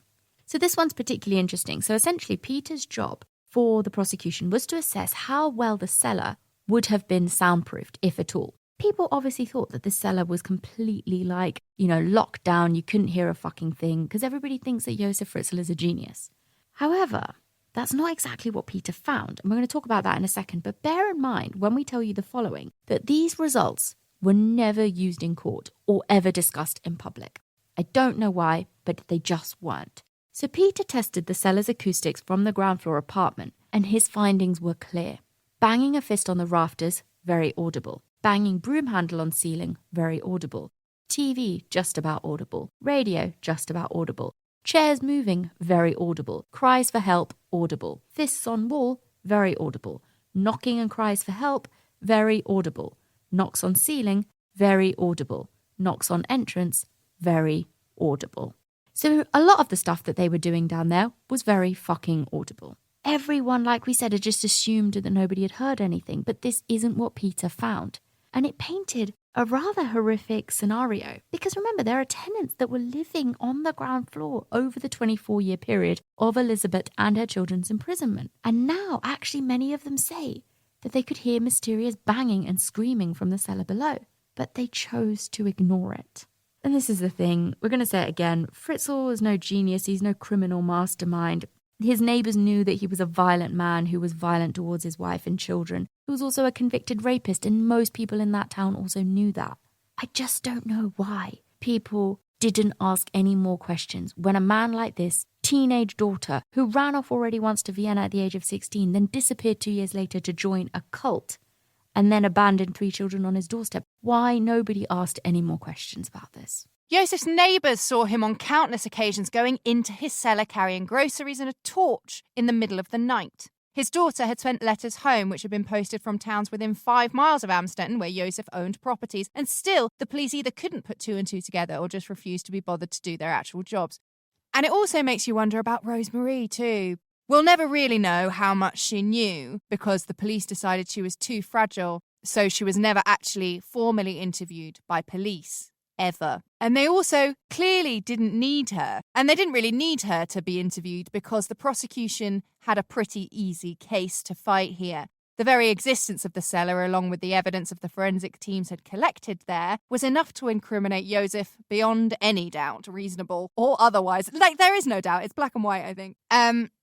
So this one's particularly interesting. So essentially, Peter's job for the prosecution was to assess how well the cellar would have been soundproofed, if at all. People obviously thought that the cellar was completely locked down. You couldn't hear a fucking thing because everybody thinks that Josef Fritzl is a genius. However, that's not exactly what Peter found, and we're going to talk about that in a second, but bear in mind when we tell you the following, that these results were never used in court or ever discussed in public. I don't know why, but they just weren't. So Peter tested the cellar's acoustics from the ground floor apartment, and his findings were clear. Banging a fist on the rafters, very audible. Banging broom handle on ceiling, very audible. TV, just about audible. Radio, just about audible. Chairs moving, very audible. Cries for help, audible. Fists on wall, very audible. Knocking and cries for help, very audible. Knocks on ceiling, very audible. Knocks on entrance, very audible. So a lot of the stuff that they were doing down there was very fucking audible. Everyone, like we said, had just assumed that nobody had heard anything, but this isn't what Peter found. And it painted a rather horrific scenario. Because remember, there are tenants that were living on the ground floor over the 24-year period of Elisabeth and her children's imprisonment. And now, actually, many of them say that they could hear mysterious banging and screaming from the cellar below. But they chose to ignore it. And this is the thing, we're going to say it again, Fritzl is no genius, he's no criminal mastermind. His neighbours knew that he was a violent man who was violent towards his wife and children. He was also a convicted rapist, and most people in that town also knew that. I just don't know why people didn't ask any more questions when a man like this, teenage daughter, who ran off already once to Vienna at the age of 16, then disappeared 2 years later to join a cult, and then abandoned 3 children on his doorstep. Why nobody asked any more questions about this? Josef's neighbours saw him on countless occasions going into his cellar carrying groceries and a torch in the middle of the night. His daughter had sent letters home which had been posted from towns within 5 miles of Amstetten where Josef owned properties, and still the police either couldn't put 2 and 2 together or just refused to be bothered to do their actual jobs. And it also makes you wonder about Rosemarie too. We'll never really know how much she knew because the police decided she was too fragile, so she was never actually formally interviewed by police. Ever. And they also clearly didn't need her. And they didn't really need her to be interviewed because the prosecution had a pretty easy case to fight here. The very existence of the cellar, along with the evidence of the forensic teams had collected there, was enough to incriminate Josef beyond any doubt, reasonable or otherwise. Like, there is no doubt. It's black and white, I think.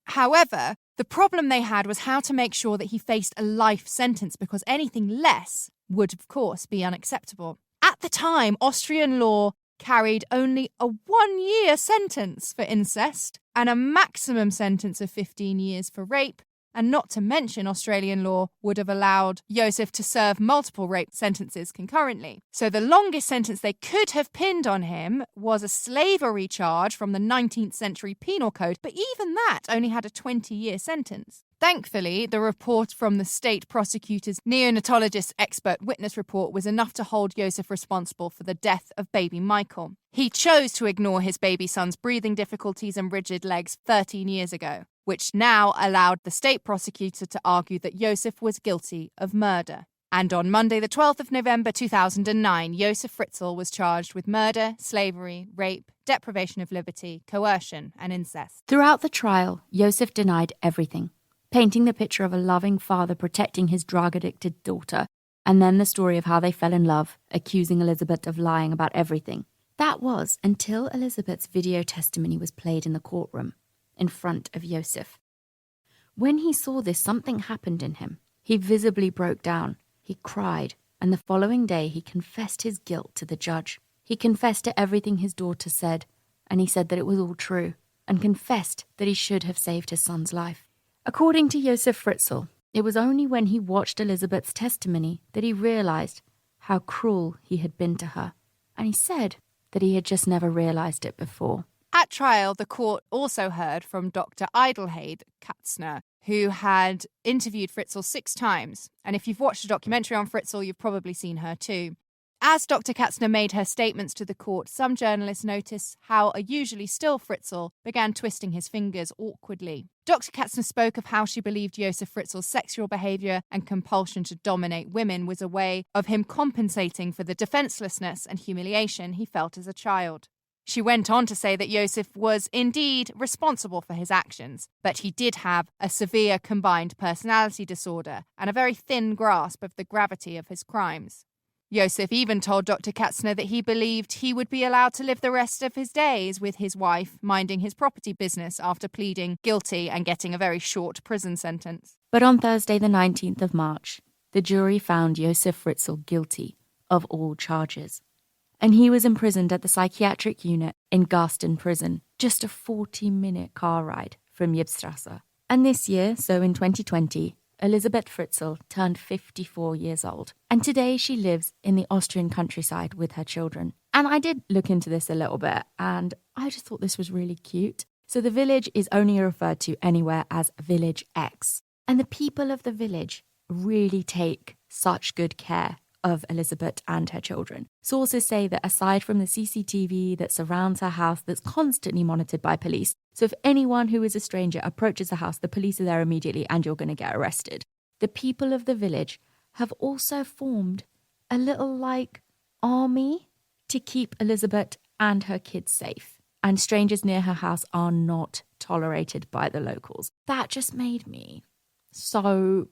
However, the problem they had was how to make sure that he faced a life sentence, because anything less would, of course, be unacceptable. At the time, Austrian law carried only a 1-year sentence for incest and a maximum sentence of 15 years for rape. And not to mention, Australian law would have allowed Josef to serve multiple rape sentences concurrently. So the longest sentence they could have pinned on him was a slavery charge from the 19th century penal code, but even that only had a 20-year sentence. Thankfully, the report from the state prosecutor's neonatologist expert witness report was enough to hold Josef responsible for the death of baby Michael. He chose to ignore his baby son's breathing difficulties and rigid legs 13 years ago, which now allowed the state prosecutor to argue that Josef was guilty of murder. And on Monday, the 12th of November 2009, Josef Fritzl was charged with murder, slavery, rape, deprivation of liberty, coercion, and incest. Throughout the trial, Josef denied everything, painting the picture of a loving father protecting his drug-addicted daughter, and then the story of how they fell in love, accusing Elisabeth of lying about everything. That was until Elisabeth's video testimony was played in the courtroom, in front of Josef. When he saw this, something happened in him. He visibly broke down. He cried, and the following day he confessed his guilt to the judge. He confessed to everything his daughter said, and he said that it was all true, and confessed that he should have saved his son's life. According to Josef Fritzl, it was only when he watched Elisabeth's testimony that he realized how cruel he had been to her, and he said that he had just never realized it before. At trial, the court also heard from Dr. Adelheid Katzner, who had interviewed Fritzl 6 times. And if you've watched a documentary on Fritzl, you've probably seen her too. As Dr. Katzner made her statements to the court, some journalists noticed how a usually still Fritzl began twisting his fingers awkwardly. Dr. Katzner spoke of how she believed Josef Fritzl's sexual behaviour and compulsion to dominate women was a way of him compensating for the defencelessness and humiliation he felt as a child. She went on to say that Josef was indeed responsible for his actions, but he did have a severe combined personality disorder and a very thin grasp of the gravity of his crimes. Josef even told Dr. Katzner that he believed he would be allowed to live the rest of his days with his wife minding his property business after pleading guilty and getting a very short prison sentence. But on Thursday, the 19th of March, the jury found Josef Fritzl guilty of all charges. And he was imprisoned at the psychiatric unit in Garston Prison, just a 40-minute car ride from Ybbstrasse. And this year, so in 2020, Elisabeth Fritzl turned 54 years old. And today she lives in the Austrian countryside with her children. And I did look into this a little bit, and I just thought this was really cute. So the village is only referred to anywhere as Village X. And the people of the village really take such good care of Elisabeth and her children. Sources say that aside from the CCTV that surrounds her house that's constantly monitored by police, so if anyone who is a stranger approaches the house, the police are there immediately and you're going to get arrested. The people of the village have also formed a little army to keep Elisabeth and her kids safe. And strangers near her house are not tolerated by the locals. That just made me so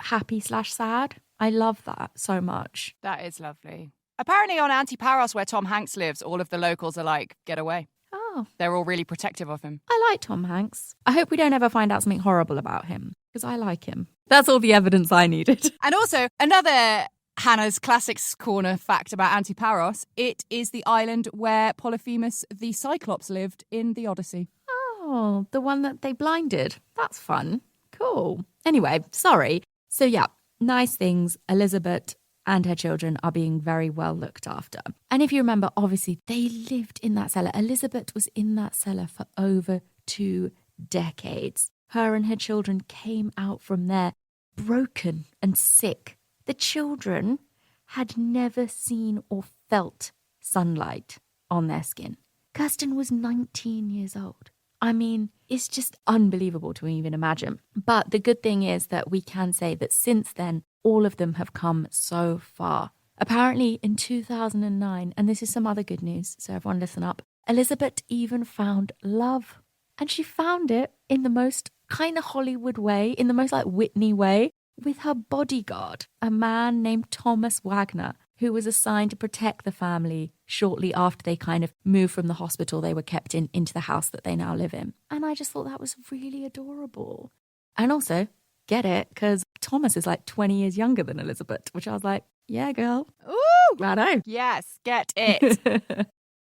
happy/sad. I love that so much. That is lovely. Apparently on Antiparos, where Tom Hanks lives, all of the locals are like, get away. Oh. They're all really protective of him. I like Tom Hanks. I hope we don't ever find out something horrible about him, because I like him. That's all the evidence I needed. And also, another Hannah's Classics Corner fact about Antiparos, it is the island where Polyphemus the Cyclops lived in the Odyssey. Oh, the one that they blinded. That's fun. Cool. Anyway, sorry. So yeah, nice things. Elisabeth and her children are being very well looked after. And if you remember, obviously, they lived in that cellar. Elisabeth was in that cellar for over 2 decades. Her and her children came out from there broken and sick. The children had never seen or felt sunlight on their skin. Kirsten was 19 years old. I mean, it's just unbelievable to even imagine. But the good thing is that we can say that since then, all of them have come so far. Apparently in 2009, and this is some other good news, so everyone listen up, Elisabeth even found love. And she found it in the most kind of Hollywood way, in the most Whitney way, with her bodyguard, a man named Thomas Wagner, who was assigned to protect the family shortly after they kind of moved from the hospital they were kept in into the house that they now live in. And I just thought that was really adorable. And also, get it, because Thomas is 20 years younger than Elisabeth, which I was like, yeah, girl. Ooh, Glad I. Yes, get it.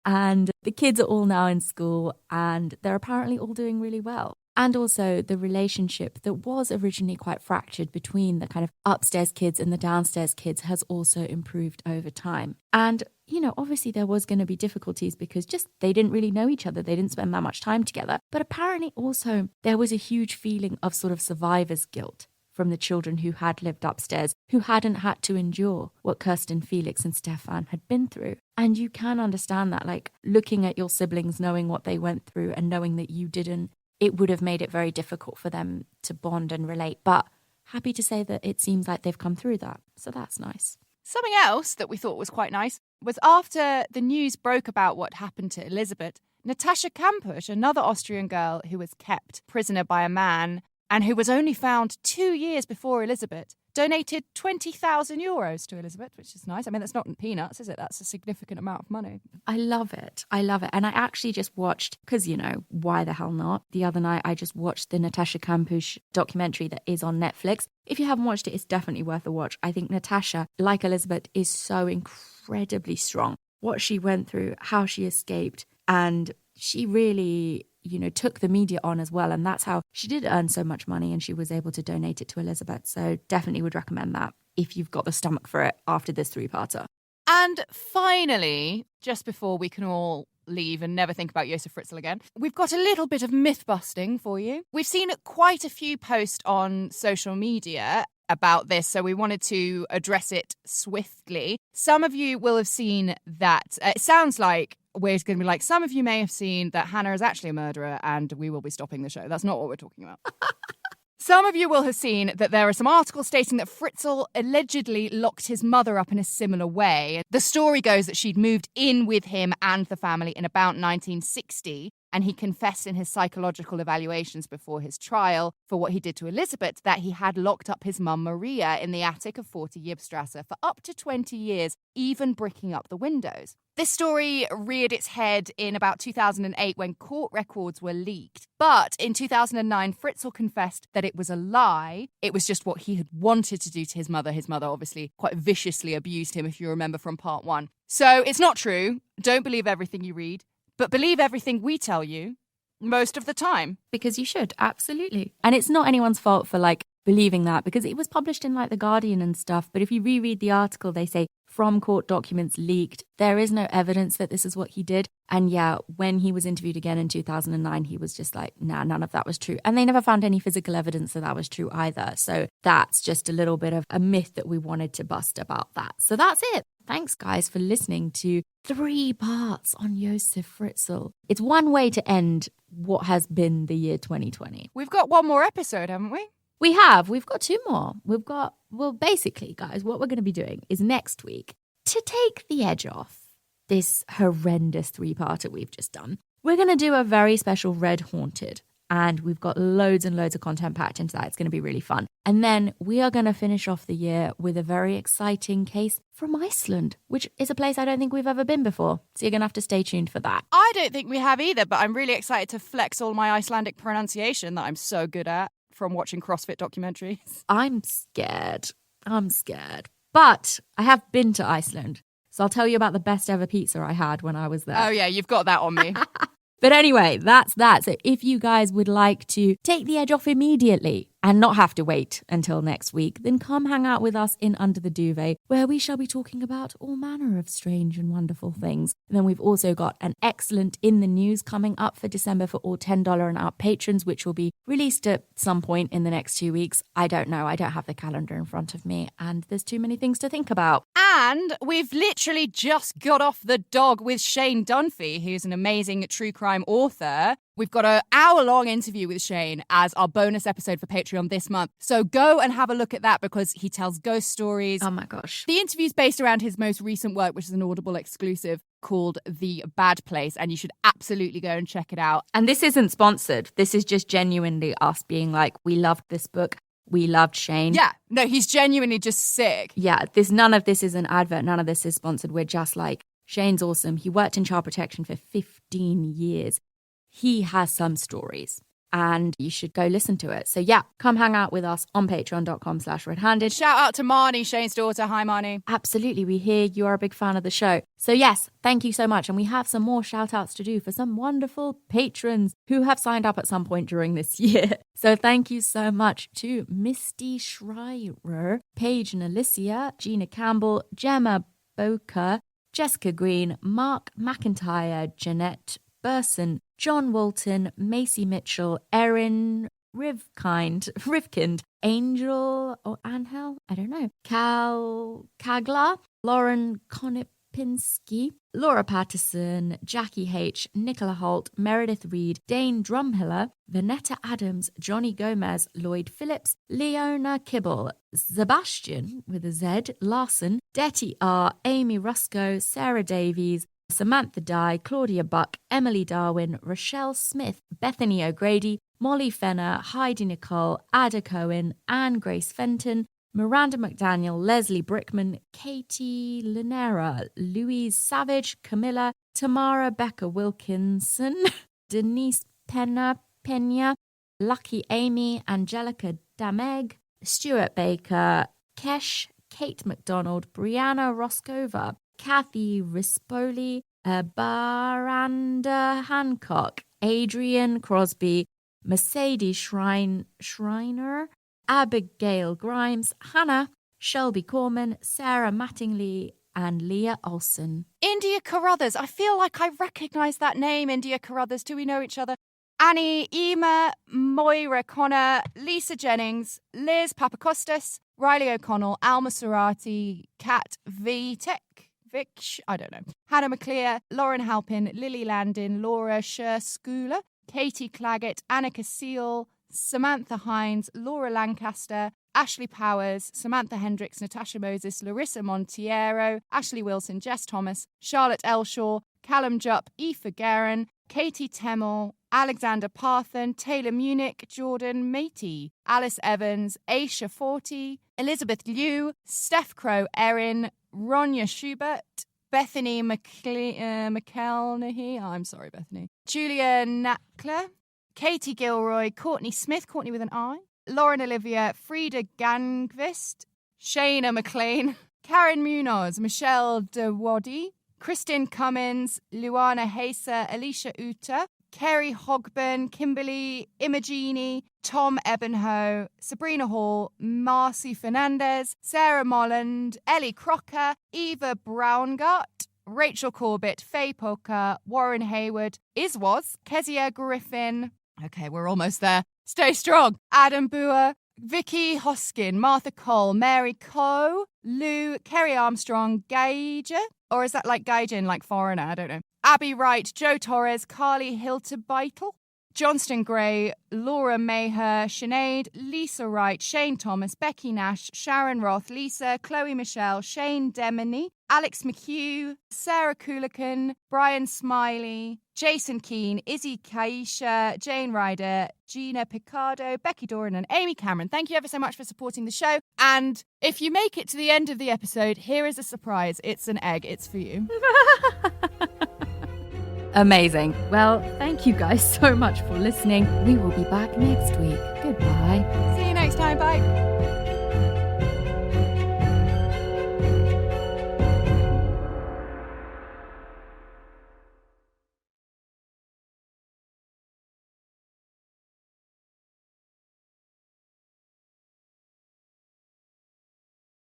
And the kids are all now in school and they're apparently all doing really well. And also the relationship that was originally quite fractured between the kind of upstairs kids and the downstairs kids has also improved over time. And, you know, obviously there was going to be difficulties because just they didn't really know each other. They didn't spend that much time together. But apparently also there was a huge feeling of sort of survivor's guilt from the children who had lived upstairs, who hadn't had to endure what Kirsten, Felix and Stefan had been through. And you can understand that, like looking at your siblings, knowing what they went through and knowing that you didn't, it would have made it very difficult for them to bond and relate. But happy to say that it seems like they've come through that. So that's nice. Something else that we thought was quite nice was after the news broke about what happened to Elisabeth, Natascha Kampusch, another Austrian girl who was kept prisoner by a man and who was only found 2 years before Elisabeth, donated 20,000 euros to Elisabeth, which is nice. I mean, that's not peanuts, is it? That's a significant amount of money. I love it. I love it. And I actually just watched, because, you know, why the hell not? The other night, I just watched the Natascha Kampusch documentary that is on Netflix. If you haven't watched it, it's definitely worth a watch. I think Natascha, like Elisabeth, is so incredibly strong. What she went through, how she escaped, and she really, you know, took the media on as well. And that's how she did earn so much money and she was able to donate it to Elisabeth. So definitely would recommend that if you've got the stomach for it after this 3-parter. And finally, just before we can all leave and never think about Josef Fritzl again, we've got a little bit of myth busting for you. We've seen quite a few posts on social media about this, so we wanted to address it swiftly. Some of you will have seen that it sounds like we're going to be like, some of you may have seen that Hannah is actually a murderer and we will be stopping the show. That's not what we're talking about. Some of you will have seen that there are some articles stating that Fritzl allegedly locked his mother up in a similar way. The story goes that she'd moved in with him and the family in about 1960, and he confessed in his psychological evaluations before his trial for what he did to Elisabeth that he had locked up his mum Maria in the attic of 40 Yibstrasse for up to 20 years, even bricking up the windows. This story reared its head in about 2008 when court records were leaked. But in 2009, Fritzl confessed that it was a lie. It was just what he had wanted to do to his mother. His mother obviously quite viciously abused him, if you remember from part 1. So it's not true. Don't believe everything you read, but believe everything we tell you most of the time. Because you should, absolutely. And it's not anyone's fault for like believing that because it was published in like The Guardian and stuff. But if you reread the article, they say from court documents leaked, there is no evidence that this is what he did. And yeah, when he was interviewed again in 2009, he was just like, nah, none of that was true. And they never found any physical evidence that that was true either. So that's just a little bit of a myth that we wanted to bust about that. So that's it. Thanks, guys, for listening to 3 parts on Josef Fritzl. It's one way to end what has been the year 2020. We've got one more episode, haven't we? We have. We've got 2 more. Well, basically, guys, what we're going to be doing is next week, to take the edge off this horrendous 3-parter we've just done, we're going to do a very special Red Haunted. And we've got loads and loads of content packed into that. It's going to be really fun. And then we are going to finish off the year with a very exciting case from Iceland, which is a place I don't think we've ever been before. So you're going to have to stay tuned for that. I don't think we have either, but I'm really excited to flex all my Icelandic pronunciation that I'm so good at from watching CrossFit documentaries. I'm scared. But I have been to Iceland. So I'll tell you about the best ever pizza I had when I was there. Oh yeah, you've got that on me. But anyway, that's that. So if you guys would like to take the edge off immediately and not have to wait until next week, then come hang out with us in Under the Duvet, where we shall be talking about all manner of strange and wonderful things. And then we've also got an excellent In the News coming up for December for all $10 and up patrons, which will be released at some point in the next 2 weeks. I don't know. I don't have the calendar in front of me, and there's too many things to think about. And we've literally just got off the dog with Shane Dunphy, who's an amazing true crime author. We've got an hour-long interview with Shane as our bonus episode for Patreon this month. So go and have a look at that because he tells ghost stories. Oh my gosh. The interview's based around his most recent work, which is an Audible exclusive called The Bad Place, and you should absolutely go and check it out. And this isn't sponsored. This is just genuinely us being like, we loved this book. We loved Shane. Yeah, no, he's genuinely just sick. Yeah, none of this is an advert. None of this is sponsored. We're just like, Shane's awesome. He worked in child protection for 15 years. He has some stories. and you should go listen to it. So yeah, come hang out with us on patreon.com/redhanded. Shout out to Marnie, Shane's daughter. Hi, Marnie. Absolutely, we hear you are a big fan of the show. So yes, thank you so much. And we have some more shout outs to do for some wonderful patrons who have signed up at some point during this year. So thank you so much to Misty Schreier, Paige and Alicia, Gina Campbell, Gemma Boker, Jessica Green, Mark McIntyre, Jeanette Burson, John Walton, Macy Mitchell, Erin Rivkind, Angel or Angel, I don't know, Cal Kagla, Lauren Konopinski, Laura Patterson, Jackie H, Nicola Holt, Meredith Reed, Dane Drumhiller, Vanetta Adams, Johnny Gomez, Lloyd Phillips, Leona Kibble, Sebastian with a Z, Larson, Detty R, Amy Rusco, Sarah Davies, Samantha Dye, Claudia Buck, Emily Darwin, Rochelle Smith, Bethany O'Grady, Molly Fenner, Heidi Nicole, Ada Cohen, Anne Grace Fenton, Miranda McDaniel, Leslie Brickman, Katie Linera, Louise Savage, Camilla, Tamara Becca Wilkinson, Denise Pena, Lucky Amy, Angelica Dameg, Stuart Baker, Kesh, Kate McDonald, Brianna Roskova, Kathy Rispoli, Baranda Hancock, Adrian Crosby, Mercedes Schreiner, Abigail Grimes, Hannah, Shelby Corman, Sarah Mattingly, and Leah Olson. India Carruthers. I feel like I recognise that name, India Carruthers. Do we know each other? Annie, Ema, Moira Connor, Lisa Jennings, Liz Papakostas, Riley O'Connell, Alma Serati, Kat Vitek, I don't know, Hannah McClear, Lauren Halpin, Lily Landon, Laura Scherschooler, Katie Claggett, Annika Seal, Samantha Hines, Laura Lancaster, Ashley Powers, Samantha Hendricks, Natasha Moses, Larissa Montiero, Ashley Wilson, Jess Thomas, Charlotte Elshaw, Callum Jupp, Aoife Guerin, Katie Temmel, Alexander Parthen, Taylor Munich, Jordan Matey, Alice Evans, Aisha Forty, Elizabeth Liu, Steph Crow Erin, Ronya Schubert, Bethany McElnahy, I'm sorry, Bethany, Julia Nackler, Katie Gilroy, Courtney Smith, Courtney with an I, Lauren Olivia, Frida Gangvist, Shayna McLean, Karen Munoz, Michelle DeWaddy, Kristen Cummins, Luana Hesa, Alicia Uta, Kerry Hogburn, Kimberly Imogene, Tom Ebenho, Sabrina Hall, Marcy Fernandez, Sarah Molland, Ellie Crocker, Eva Braungart, Rachel Corbett, Faye Poker, Warren Hayward, Iswas, Kezia Griffin. Okay, we're almost there. Stay strong. Adam Boer, Vicky Hoskin, Martha Cole, Mary Coe, Lou, Kerry Armstrong, Gauger, or is that like Gaijin, like foreigner? I don't know. Abby Wright, Joe Torres, Carly Hilterbeitel, Johnston Gray, Laura Maher, Sinead, Lisa Wright, Shane Thomas, Becky Nash, Sharon Roth, Lisa, Chloe Michelle, Shane Demony, Alex McHugh, Sarah Coolican, Brian Smiley, Jason Keane, Izzy Kaisha, Jane Ryder, Gina Picardo, Becky Doran and Amy Cameron. Thank you ever so much for supporting the show. And if you make it to the end of the episode, here is a surprise. It's an egg. It's for you. Amazing. Well, thank you guys so much for listening. We will be back next week. Goodbye. See you next time. Bye.